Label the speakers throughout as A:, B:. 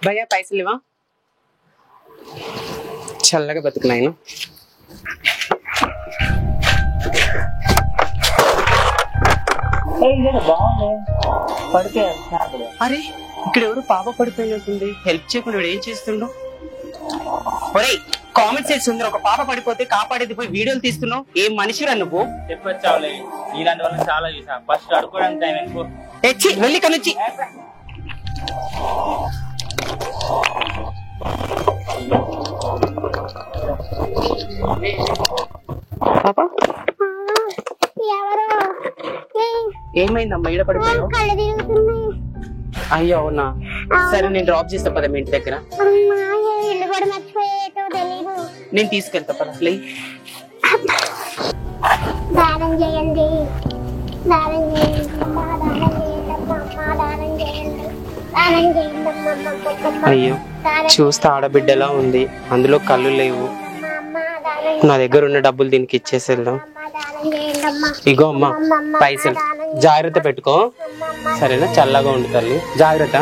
A: భయ్యా పైసలు ఇవా, చల్లగా బతుకున్నాయను. అరే ఇక్కడ ఎవరు పాప పడిపోయినట్టుంది, హెల్ప్ చేయకుండా ఏం చేస్తుండో. ఒరే కామెంట్ సెన్స్ ఉంది, ఒక పాప పడిపోతే కాపాడేది పోయి వీడియోలు తీస్తున్నావు, ఏం మనిషిరా నువ్వు?
B: చెప్పొచ్చావులే, ఇలాంటి వాళ్ళని చాలా చూసా. ఫస్ట్ అడుకోవడానికి టైం ఎందుకు?
A: తెచ్చి వెళ్ళి కనుచ్చి. పాప ఏమైందమ్మా, ఈడ పడిపోయావు? అయ్యో అవునా, సరే నేను డ్రాప్ చేస్తా పద మీ ఇంటి దగ్గర. నేను తీసుకెళ్తా పద. అయ్యో చూస్తే ఆడబిడ్డలా ఉంది, అందులో కళ్ళు లేవు. నా దగ్గర ఉన్న డబ్బులు దీనికి ఇచ్చేసేద్దాం. ఇగో అమ్మా పైసలు, జాగ్రత్త పెట్టుకో సరేనా? చల్లగా ఉండు తల్లి, జాగ్రత్త.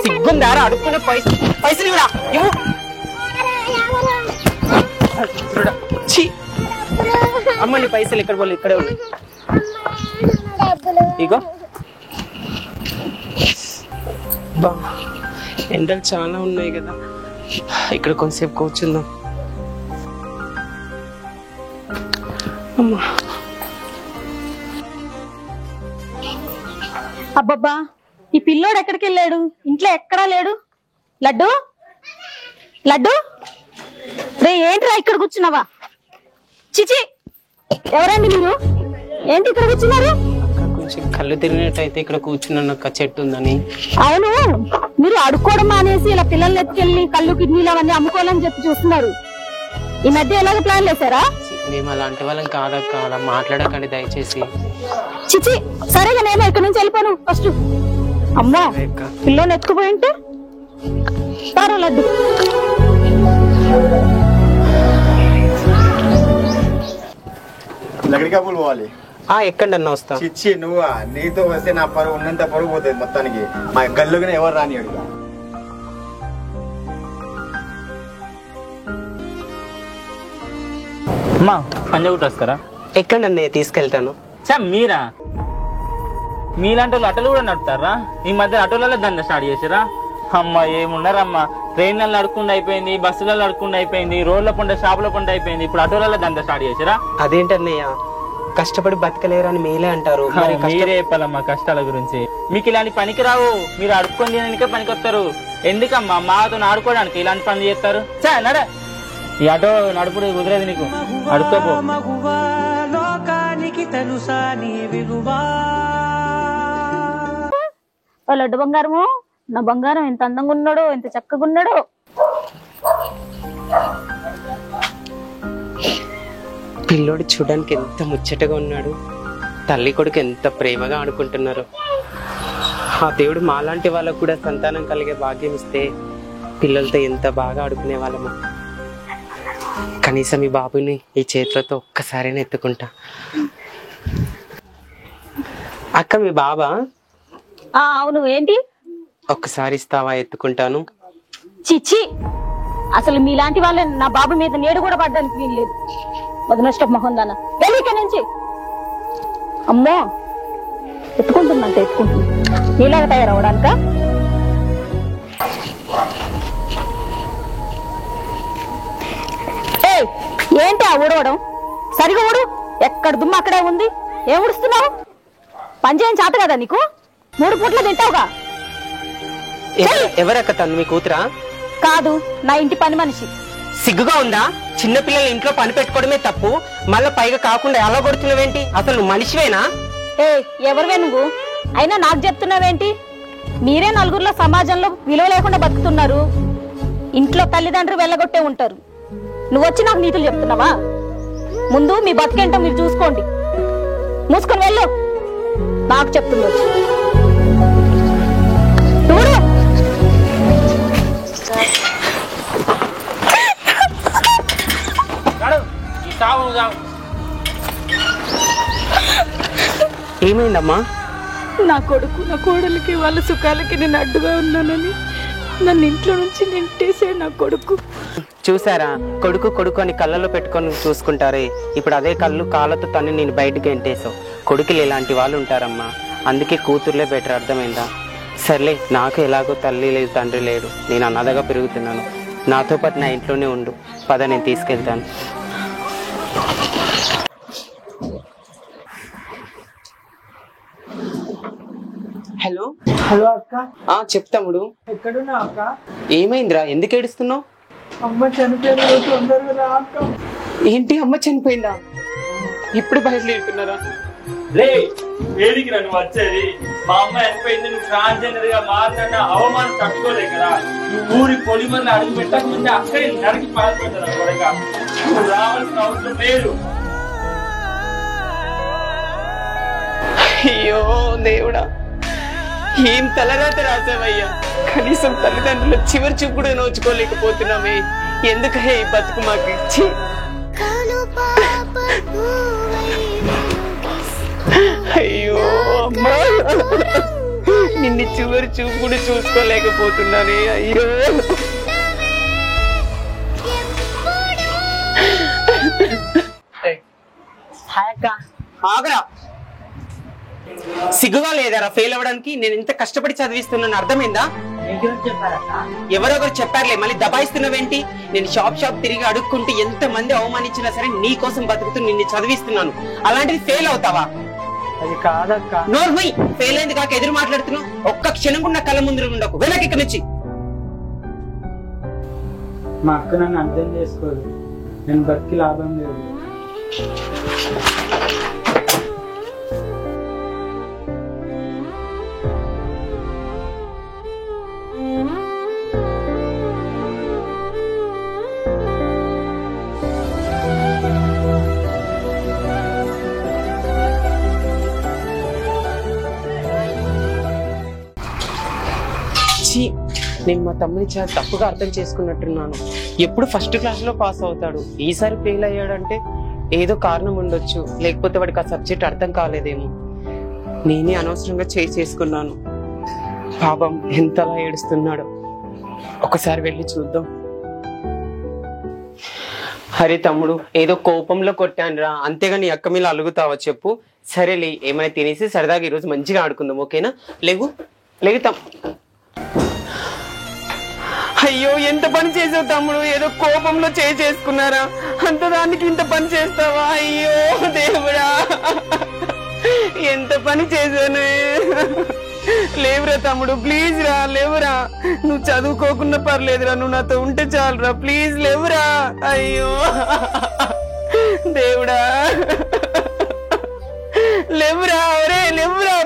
A: సిగ్గుందారా అడుక్కునే పైసలు ఇవ్వరా? అమ్మ నీ పైసలు ఎక్కడ పోలే, ఇక్కడే ఉన్నాయి. ఇగో బా ఎండలు చాలా ఉన్నాయి కదా, ఇక్కడ కొంతసేపు కూర్చుందాం. అమ్మా
C: అబ్బబ్బా ఈ పిల్లోడు ఎక్కడికి వెళ్ళాడు? ఇంట్లో ఎక్కడా లేడు. లడ్డు లడ్డు రే ఏంట్రా ఇక్కడ కూర్చున్నావా? చిచి ఎవరండి మీరు? ఏంటి ఇక్కడ కూర్చున్నారు?
A: కొంచెం కళ్ళు తిరిగినట్టయితే ఇక్కడ కూర్చున్నాను అక్క, చెట్టు ఉందని.
C: అవును, మీరు అడుక్కోవడం మానేసి ఇలా పిల్లల్ని ఎత్తుకెళ్ళి కళ్ళు కిడ్నీలు అవన్నీ అమ్ముకోవాలని చెప్పి చూస్తున్నారు. ఈ మధ్య ఎలాగ ప్లాన్ చేశారా?
A: మేము అలాంటి వాళ్ళం కాదక్క, అలా మాట్లాడకండి దయచేసి.
C: చిచి సరేగా నేను ఇక్కడ నుంచి వెళ్ళిపోను ఫస్ట్. అమ్మా పిల్లని ఎత్తుకుపోయి ఉంటే సారా లడ్డు.
D: లగడికాపులు పోవాలి.
A: ఎక్కండి అన్న వస్తా.
D: చిచ్చి నువ్వు నీతో వస్తే నా పరువు ఉన్నంత పరువు పోతుంది మొత్తానికి. మా గల్లుగానే ఎవరు రాని అడుగు.
B: అమ్మా పంజగుట్ట వస్తారా?
A: ఎక్కండి అన్నయ్య తీసుకెళ్తాను.
B: మీరా? మీలాంటి వాళ్ళు అటలు కూడా నడుపుతారా? ఈ మధ్య అటోలలో దండ స్టార్ట్ చేసారా? అమ్మ ఏమున్నారమ్మా, ట్రైన్లలో అడుక్కుండా అయిపోయింది, బస్సులలో అడుక్కుండా అయిపోయింది, రోడ్ల పంట షాపుల పంట అయిపోయింది, ఇప్పుడు అటోలలో దండ స్టార్ట్ చేసారా?
A: అదేంటన్నయ్య, కష్టపడి బతకలేరు అని మీరే అంటారు.
B: మీరే చెప్పాలమ్మా కష్టాల గురించి. మీకు ఇలాంటి పనికి రావు, మీరు అడుక్కొని తినడానికే పనికొస్తారు. ఎందుకమ్మా మాతో ఆడుకోవడానికి ఇలాంటి పని చేస్తారు? నడ ఈ ఆటో నడుపుడు కుదరదు నీకు, అడుక్కోపో.
C: లడ్డు బంగారము, నా బంగారం ఎంత అందంగా ఉన్నాడో, ఎంత చక్కగా ఉన్నాడో.
A: పిల్లోడు చూడడానికి ఎంత ముచ్చటగా ఉన్నాడు, తల్లి కొడుకు ఎంత ప్రేమగా ఆడుకుంటున్నారు. ఆ దేవుడు మాలాంటి వాళ్ళకు కూడా సంతానం కలిగే భాగ్యం ఇస్తే పిల్లలతో ఎంత బాగా ఆడుకునే వాళ్ళము. కనీసం ఈ బాబుని ఈ చేతులతో ఒక్కసారైనా ఎత్తుకుంటా. అక్క మీ బాబా?
C: అవును, ఏంటి?
A: ఒక్కసారి ఇస్తావా, ఎత్తుకుంటాను.
C: చిచ్చి అసలు మీలాంటి వాళ్ళే నా బాబు మీద నేడు కూడా పడ్డానికి వీల్లేదు. వదినష్ట మొహం దాన వెళ్ళి నుంచి. అమ్మో ఎత్తుకుంటుందంట, ఎత్తుకుంటుంది. నీలాగా తయారవడానిక? ఏంటి ఆ ఊడవడం? సరిగా ఊడు, ఎక్కడ దుమ్మ అక్కడే ఉంది. ఏం ఊడుస్తున్నావు? పని చేయని చేత కదా నీకు? 3 పూట్ల తింటావుగా.
A: ఎవరక్క తను? మీ కూతురా?
C: కాదు, నా ఇంటి పని మనిషి.
A: సిగ్గుగా ఉందా? చిన్నపిల్లలు ఇంట్లో పని పెట్టుకోవడమే తప్పు, మళ్ళా పైగా కాకుండా ఎలా కొడుతున్నావేంటి? అసలు నువ్వు మనిషివేనా?
C: ఎవరివే నువ్వు? అయినా నాకు చెప్తున్నావేంటి? మీరే నలుగురిలో సమాజంలో విలువ లేకుండా బతుకుతున్నారు. ఇంట్లో తల్లిదండ్రులు వెళ్ళగొట్టే ఉంటారు. నువ్వు వచ్చి నాకు నీతులు చెప్తున్నావా? ముందు మీ బతికేంటో మీరు చూసుకోండి. మూసుకొని వెళ్ళు, నాకు చెప్తుంది వచ్చి.
A: ఏమైందమ్మా?
C: నా కొడుకు నా కోడలికి వాళ్ళ సుఖాలకి నేను అడ్డుగా ఉన్నానని నన్ను ఇంట్లో నుంచి నెట్టేసాడు నా కొడుకు.
A: చూసారా, కొడుకు కొడుకు అని కళ్ళలో పెట్టుకొని చూసుకుంటారే, ఇప్పుడు అదే కళ్ళు కాళ్ళతో తన్ని నేను బయటికి ఎంటేసావు. కొడుకులు ఇలాంటి వాళ్ళు ఉంటారమ్మా, అందుకే కూతుర్లే బెటర్, అర్థమైందా? సర్లే, నాకు ఎలాగో తల్లి లేదు తండ్రి లేడు, నేను అనాథగా పెరుగుతున్నాను. నాతో పాటు నా ఇంట్లోనే ఉండు, పద నేను తీసుకెళ్తాను. హలో
E: హలో అక్క,
A: చెప్తాముడు.
E: ఎక్కడున్నా అక్క?
A: ఏమైందిరా, ఎందుకు ఏడుస్తున్నావు?
E: అమ్మ చనిపోయిన రోజు తొందరగా రా అక్క.
A: ఏంటి, అమ్మ చనిపోయిందా? ఇప్పుడు బయలుదేరుతున్నారా?
B: ఏదికి నన్ను వచ్చేది? మా అమ్మ చనిపోయింది, నువ్వు ట్రాన్స్జెండర్ గా మారిన అవమానం తట్టుకోలే కదా. నువ్వు ఊరి పొలిమర్లు అడుగు పెట్టక ముందే అక్కడే నరికి పాల్పడ్డా కొడక. నువ్వు రావాల్సిన అవసరం లేదు.
A: అయ్యో దేవుడా, ఏం తలరాత రాసావయ్యా. కనీసం తల్లిదండ్రులు చివరి చూపుడు నోచుకోలేకపోతున్నామే. ఎందుకయ్యా ఈ బతుకు మాకు ఇచ్చి? అయ్యో అమ్మా, నిన్ను చివరి చూపుడు చూసుకోలేకపోతున్నానే. అయ్యో ఆగరా, సిగ్గుగా లేదారా ఫెయిల్ అవ్వడానికి? నేను ఇంత కష్టపడి చదివిస్తున్నాను, అర్థమైందా? ఎవరొకరు చెప్పారులే, మళ్ళీ దబాయిస్తున్నావేంటి? నేను షాప్ తిరిగి అడుక్కుంటే ఎంత మంది అవమానించినా సరే నీ కోసం బతుకుతూ నిన్ను చదివిస్తున్నాను, అలాంటిది ఫెయిల్ అవుతావా?
E: అది కాదక్క.
A: నోర్మై, ఫెయిల్ అయింది కాక ఎదురు మాట్లాడుతున్నావు. ఒక్క క్షణం కూడా కళ్ళ ముందు ఉండకు, వెళ్ళకి ఇక్కడ నుంచి.
E: మా అక్క నన్ను అర్థం చేసుకోదు, నేను బతికి లాభం లేదు.
A: నేను మా తమ్ముని చాలా తప్పుగా అర్థం చేసుకున్నట్టున్నాను. ఎప్పుడు ఫస్ట్ క్లాస్ లో పాస్ అవుతాడు, ఈసారి ఫెయిల్ అయ్యాడంటే ఏదో కారణం ఉండొచ్చు, లేకపోతే వాడికి ఆ సబ్జెక్ట్ అర్థం కాలేదేమో. నేనే అనవసరంగా చేసుకున్నాను. పాపం ఎంతలా ఏడుస్తున్నాడు, ఒకసారి వెళ్ళి చూద్దాం. హరి తమ్ముడు, ఏదో కోపంలో కొట్టానురా, అంతేగా నీ అక్క మీద అలుగుతావా చెప్పు? సరేలే, ఏమైనా తినేసి సరదాగా ఈరోజు మంచిగా ఆడుకుందాం, ఓకేనా? లేవు అయ్యో, ఎంత పని చేసావు తమ్ముడు, ఏదో కోపంలో చేసుకున్నారా, అంత దానికి ఇంత పని చేస్తావా? అయ్యో దేవుడా, ఎంత పని చేశాను. లేవురా తమ్ముడు, ప్లీజ్ రా, లేవురా. నువ్వు చదువుకోకుండా పర్లేదురా, నువ్వు నాతో ఉంటే చాలురా, ప్లీజ్ లేవురా. అయ్యో దేవుడా, లేవురా, ఒరే లేవురా.